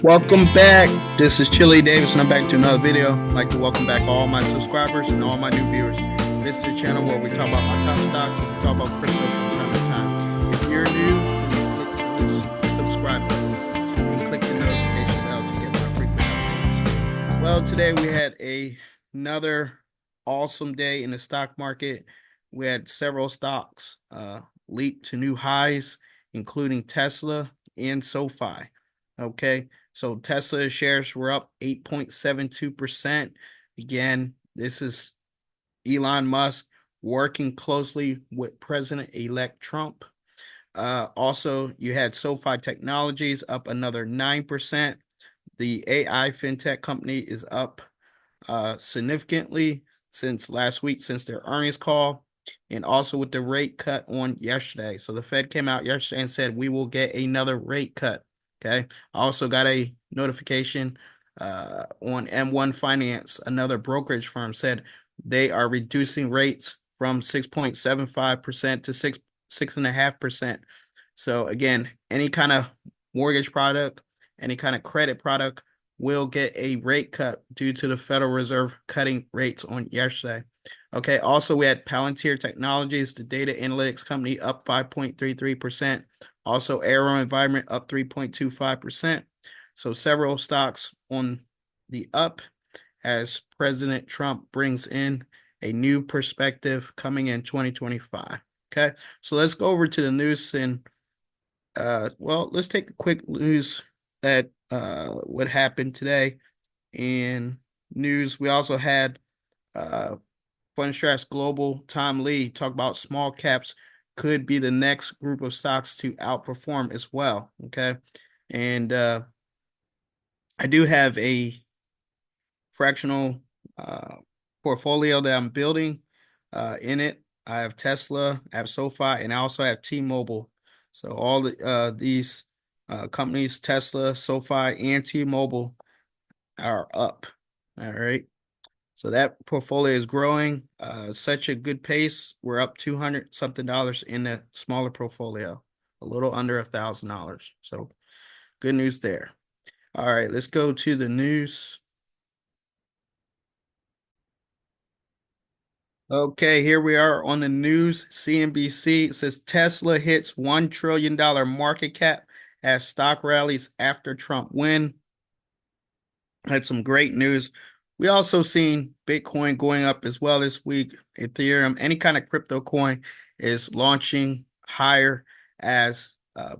Welcome back. This is Chili Davis, and I'm back to another video. I'd like to welcome back all my subscribers and all my new viewers. This is a channel where we talk about my top stocks and we talk about crypto from time to time. If you're new, please click this subscribe button and click the notification bell to get my frequent updates. Well, today we had another awesome day in the stock market. We had several stocks leap to new highs, including Tesla and SoFi. Okay, so Tesla shares were up 8.72%. Again, this is Elon Musk working closely with President-elect Trump. Also, you had SoFi Technologies up another 9%. The AI fintech company is up significantly since last week, since their earnings call, and also with the rate cut on yesterday. So the Fed came out yesterday and said we will get another rate cut. Okay. I also got a notification on M1 Finance. Another brokerage firm said they are reducing rates from 6.75% to 6.5%. So again, any kind of mortgage product, any kind of credit product will get a rate cut due to the Federal Reserve cutting rates on yesterday. Okay, also we had Palantir Technologies, the data analytics company, up 5.33%. Also, Aero Environment up 3.25%. So several stocks on the up as President Trump brings in a new perspective coming in 2025. Okay, so let's go over to the news and let's take a quick news at what happened today in news. We also had FundStrats Global Tom Lee talk about small caps could be the next group of stocks to outperform as well. Okay, and I do have a fractional portfolio that I'm building. In it, I have Tesla, I have SoFi, and I also have T-Mobile. So all these companies, Tesla, SoFi, and T-Mobile, are up. All right. So that portfolio is growing such a good pace. We're up $200 something in the smaller portfolio, a little under $1,000. So good news there. All right, let's go to the news. Okay, here we are on the news. CNBC says Tesla hits $1 trillion market cap as stock rallies after Trump win. Had some great news. We also seen Bitcoin going up as well this week. Ethereum, any kind of crypto coin is launching higher as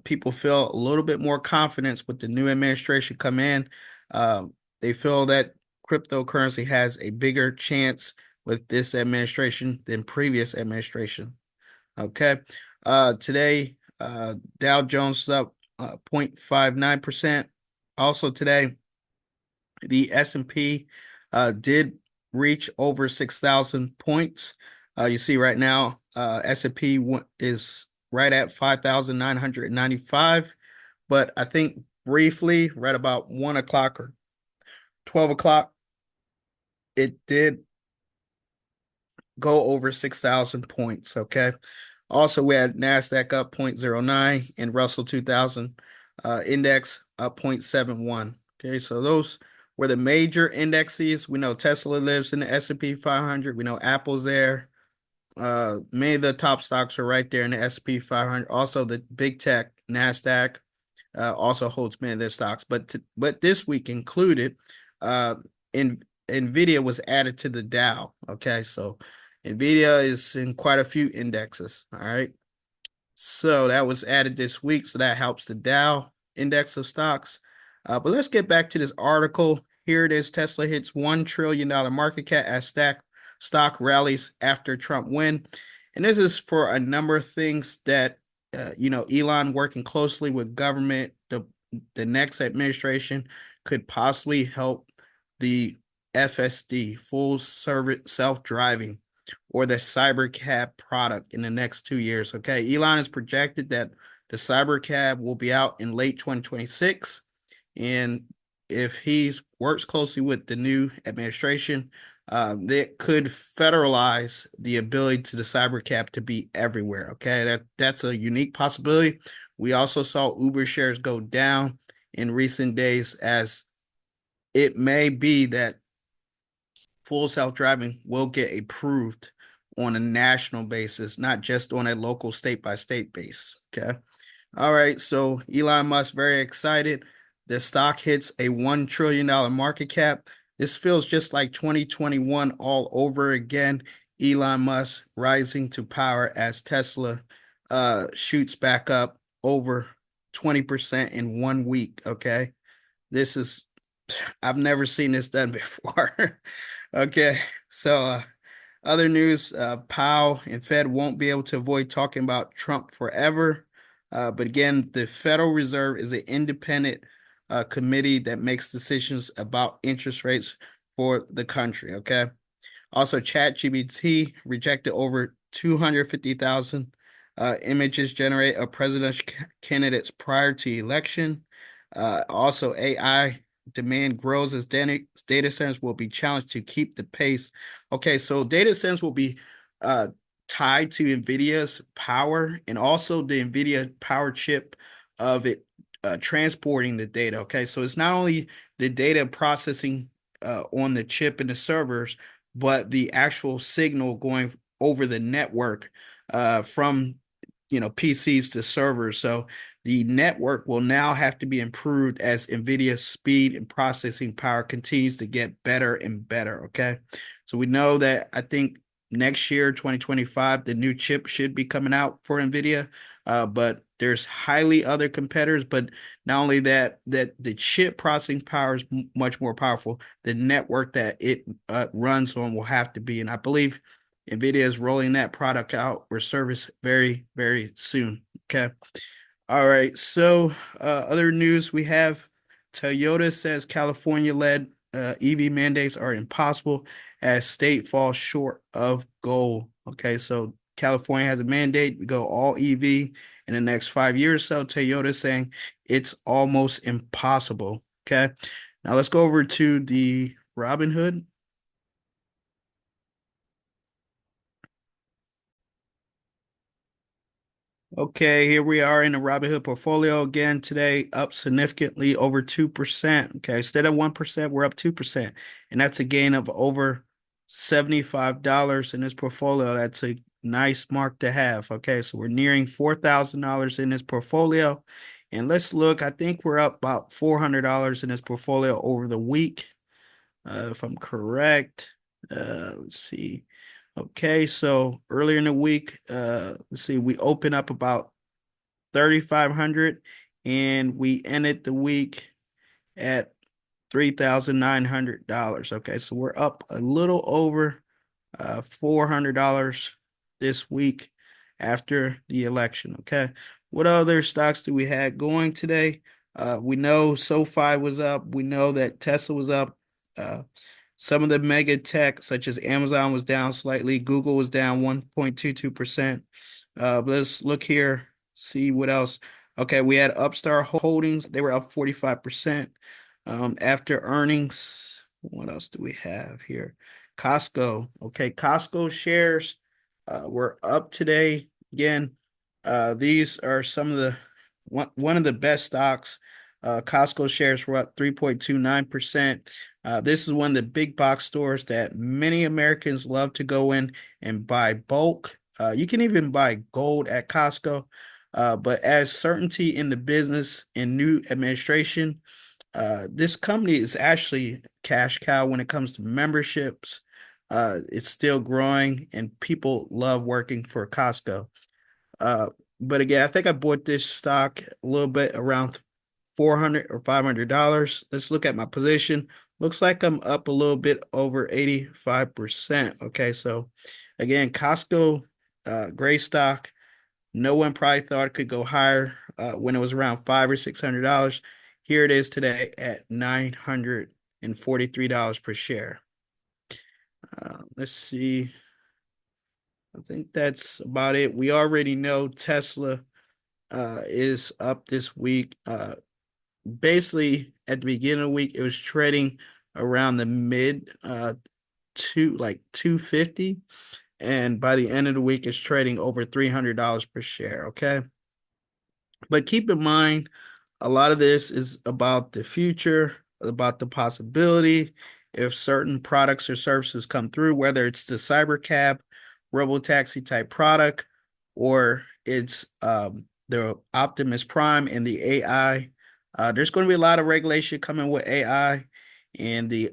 people feel a little bit more confidence with the new administration come in. They feel that cryptocurrency has a bigger chance with this administration than previous administration. Okay. Today, Dow Jones is up 0.59%. Also today, the S&P did reach over 6,000 points. You see right now, S&P is right at 5,995. But I think briefly, right about 1 o'clock or 12 o'clock, it did go over 6,000 points. Okay. Also, we had NASDAQ up 0.09 and Russell 2000 index up 0.71. Okay. So those were the major indexes. We know Tesla lives in the S&P 500. We know Apple's there. Many of the top stocks are right there in the S&P 500. Also, the big tech NASDAQ also holds many of their stocks. But this week included, NVIDIA was added to the Dow. Okay, so NVIDIA is in quite a few indexes. All right, so that was added this week. So that helps the Dow index of stocks. But let's get back to this article. Here it is. Tesla hits $1 trillion market cap as stock rallies after Trump win. And this is for a number of things that, Elon working closely with government, the next administration could possibly help the FSD, full service self-driving, or the cybercab product in the next 2 years. Okay. Elon has projected that the cybercab will be out in late 2026. And if he works closely with the new administration, that could federalize the ability to the cybercab to be everywhere. Okay, that's a unique possibility. We also saw Uber shares go down in recent days, as it may be that full self-driving will get approved on a national basis, not just on a local state by state base. Okay. All right. So Elon Musk, very excited. The stock hits a $1 trillion market cap. This feels just like 2021 all over again. Elon Musk rising to power as Tesla shoots back up over 20% in 1 week. Okay. This is, I've never seen this done before. Okay. So, other news, Powell and Fed won't be able to avoid talking about Trump forever. But again, the Federal Reserve is an independent committee that makes decisions about interest rates for the country. Okay. Also, ChatGPT rejected over 250,000 images generated of presidential candidates prior to election. Also, AI demand grows as data centers will be challenged to keep the pace. Okay, so data centers will be uh, tied to NVIDIA's power and also the NVIDIA power chip of it transporting the data. Okay, so it's not only the data processing on the chip and the servers, but the actual signal going over the network from PCs to servers. So the network will now have to be improved as NVIDIA's speed and processing power continues to get better and better. Okay. So we know that I think next year, 2025, the new chip should be coming out for NVIDIA. But there's highly other competitors, but not only that the chip processing power is much more powerful, the network that it runs on will have to be. And I believe NVIDIA is rolling that product out or service very, very soon. Okay. All right. So, other news we have Toyota says California led EV mandates are impossible as state falls short of goal. Okay. So, California has a mandate. We go all EV in the next 5 years. So, Toyota is saying it's almost impossible. Okay. Now, let's go over to the Robinhood. Okay, here we are in the Robinhood portfolio again today, up significantly over 2%. Okay, instead of 1%, we're up 2%. And that's a gain of over $75 in this portfolio. That's a nice mark to have. Okay, so we're nearing $4,000 in this portfolio. And let's look, I think we're up about $400 in this portfolio over the week, if I'm correct. Let's see. Okay, so earlier in the week, let's see, we opened up about 3,500 and we ended the week at $3,900. Okay, so we're up a little over $400 this week after the election. Okay, what other stocks do we have going today? We know SoFi was up. We know that Tesla was up. Some of the mega tech, such as Amazon, was down slightly. Google was down 1.22%. But let's look here, see what else. Okay, we had Upstart Holdings. They were up 45%. After earnings, what else do we have here? Costco. Okay, Costco shares were up today. Again, these are some of the one of the best stocks. Costco shares were up 3.29%. This is one of the big box stores that many Americans love to go in and buy bulk. You can even buy gold at Costco. But as certainty in the business and new administration, this company is actually cash cow when it comes to memberships. It's still growing and people love working for Costco. Uh, but again, I think I bought this stock a little bit around 400 or $500. Let's look at my position. Looks like I'm up a little bit over 85%. Okay, so again, Costco, great stock. No one probably thought it could go higher when it was around $500 or $600. Here it is today at $943 per share. Let's see. I think that's about it. We already know Tesla is up this week. Basically, at the beginning of the week, it was trading around the mid to like 250, and by the end of the week, it's trading over $300 per share. Okay, but keep in mind, A lot of this is about the future, about the possibility if certain products or services come through, whether it's the cyber cab, robo taxi type product, or it's the Optimus Prime and the AI. There's going to be a lot of regulation coming with AI and the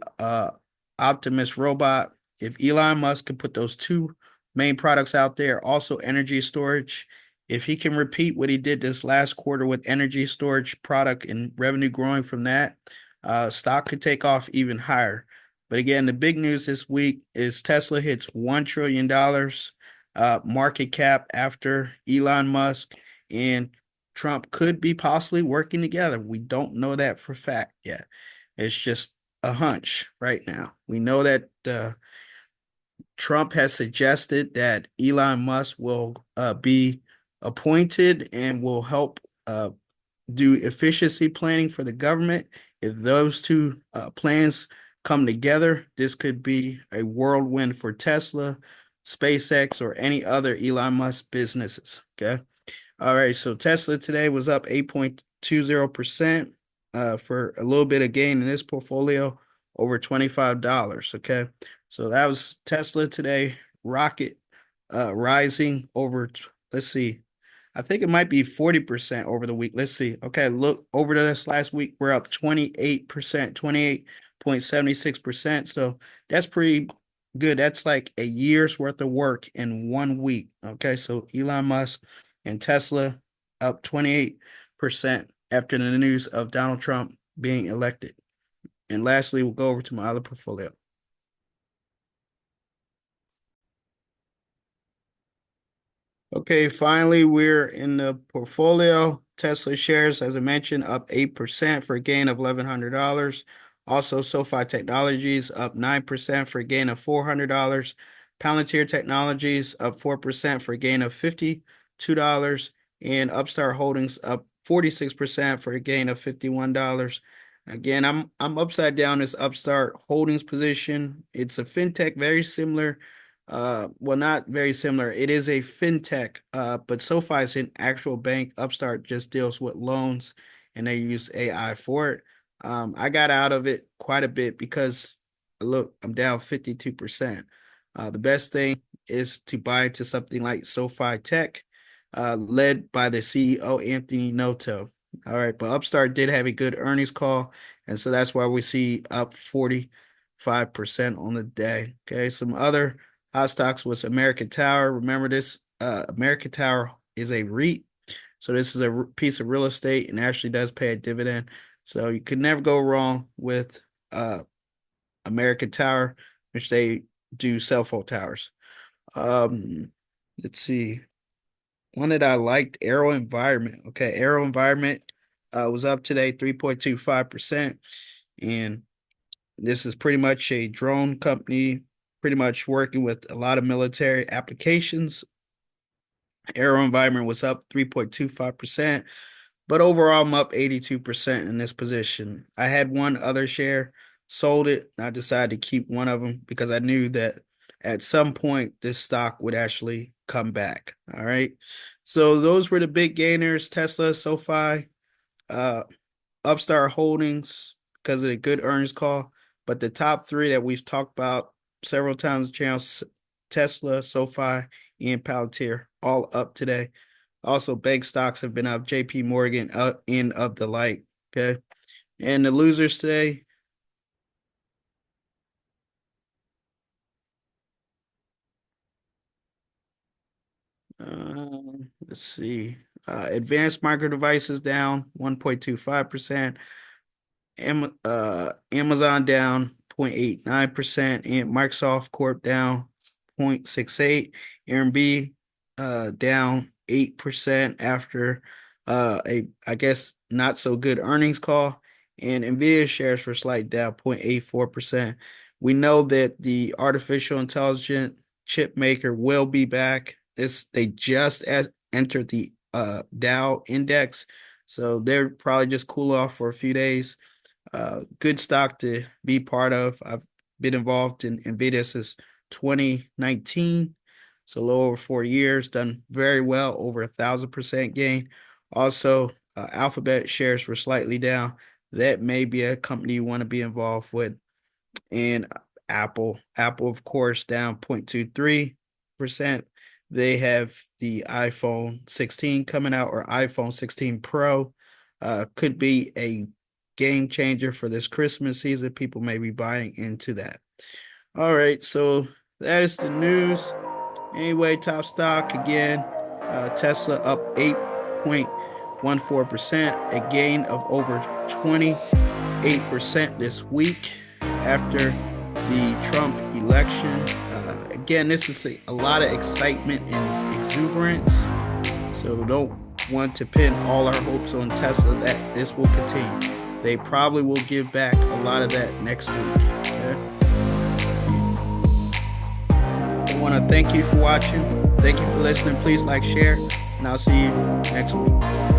Optimus robot. If Elon Musk can put those two main products out there, also energy storage, if he can repeat what he did this last quarter with energy storage product and revenue growing from that, stock could take off even higher. But again, the big news this week is Tesla hits $1 trillion market cap after Elon Musk and Trump could be possibly working together. We don't know that for fact yet. It's just a hunch right now. We know that Trump has suggested that Elon Musk will be appointed and will help do efficiency planning for the government. If those two plans come together, this could be a whirlwind for Tesla, SpaceX, or any other Elon Musk businesses. Okay. All right. So Tesla today was up 8.20% for a little bit of gain in this portfolio, over $25. Okay. So that was Tesla today. Rocket rising over, let's see, I think it might be 40% over the week. Let's see. Okay, look over this last week, we're up 28%, 28.76%. So that's pretty good. That's like a year's worth of work in 1 week. Okay, so Elon Musk and Tesla up 28% after the news of Donald Trump being elected. And lastly, we'll go over to my other portfolio. Okay, finally, we're in the portfolio. Tesla shares, as I mentioned, up 8% for a gain of $1,100. Also, SoFi Technologies up 9% for a gain of $400. Palantir Technologies up 4% for a gain of $52. And Upstart Holdings up 46% for a gain of $51. Again, I'm upside down this Upstart Holdings position. It's a fintech very similar, well, not very similar. It is a fintech, but SoFi is an actual bank. Upstart just deals with loans and they use AI for it. I got out of it quite a bit because look, I'm down 52%. The best thing is to buy into something like SoFi Tech, led by the CEO, Anthony Noto. All right, but Upstart did have a good earnings call, and so that's why we see up 45% on the day. Okay, some other hot stocks was American Tower. Remember this, American Tower is a REIT. So this is a piece of real estate and actually does pay a dividend. So you could never go wrong with American Tower, which they do cell phone towers. Um, let's see. One that I liked, Aero Environment. Okay, Aero Environment was up today 3.25%. And this is pretty much a drone company, pretty much working with a lot of military applications. Aero Environment was up 3.25%, but overall I'm up 82% in this position. I had one other share, sold it, and I decided to keep one of them because I knew that at some point this stock would actually come back. All right. So those were the big gainers, Tesla, SoFi, uh, Upstart Holdings because of the good earnings call. But the top three that we've talked about several times, channels, Tesla, SoFi, and Palantir, all up today. Also, bank stocks have been up, JP Morgan, in of the like. Okay. And the losers today, let's see. Advanced micro devices down 1.25%. Amazon down 0.89%, and Microsoft Corp down 0.68. AMD down 8% after a I guess not so good earnings call, and Nvidia shares were slight down 0.84%. We know that the artificial intelligence chip maker will be back. They just entered the Dow index, so they're probably just cool off for a few days. Good stock to be part of. I've been involved in NVIDIA since 2019, so a little over 4 years, done very well, over 1,000% gain. Also, Alphabet shares were slightly down. That may be a company you want to be involved with. And Apple, of course, down 0.23%. They have the iPhone 16 coming out, or iPhone 16 Pro. Could be a game changer for this Christmas season. People may be buying into that. All right, so that is the news. Anyway, top stock again, Tesla up 8.14%, a gain of over 28% this week after the Trump election. Again, this is a lot of excitement and exuberance, so don't want to pin all our hopes on Tesla that this will continue. They probably will give back a lot of that next week. Okay? I want to thank you for watching. Thank you for listening. Please like, share, and I'll see you next week.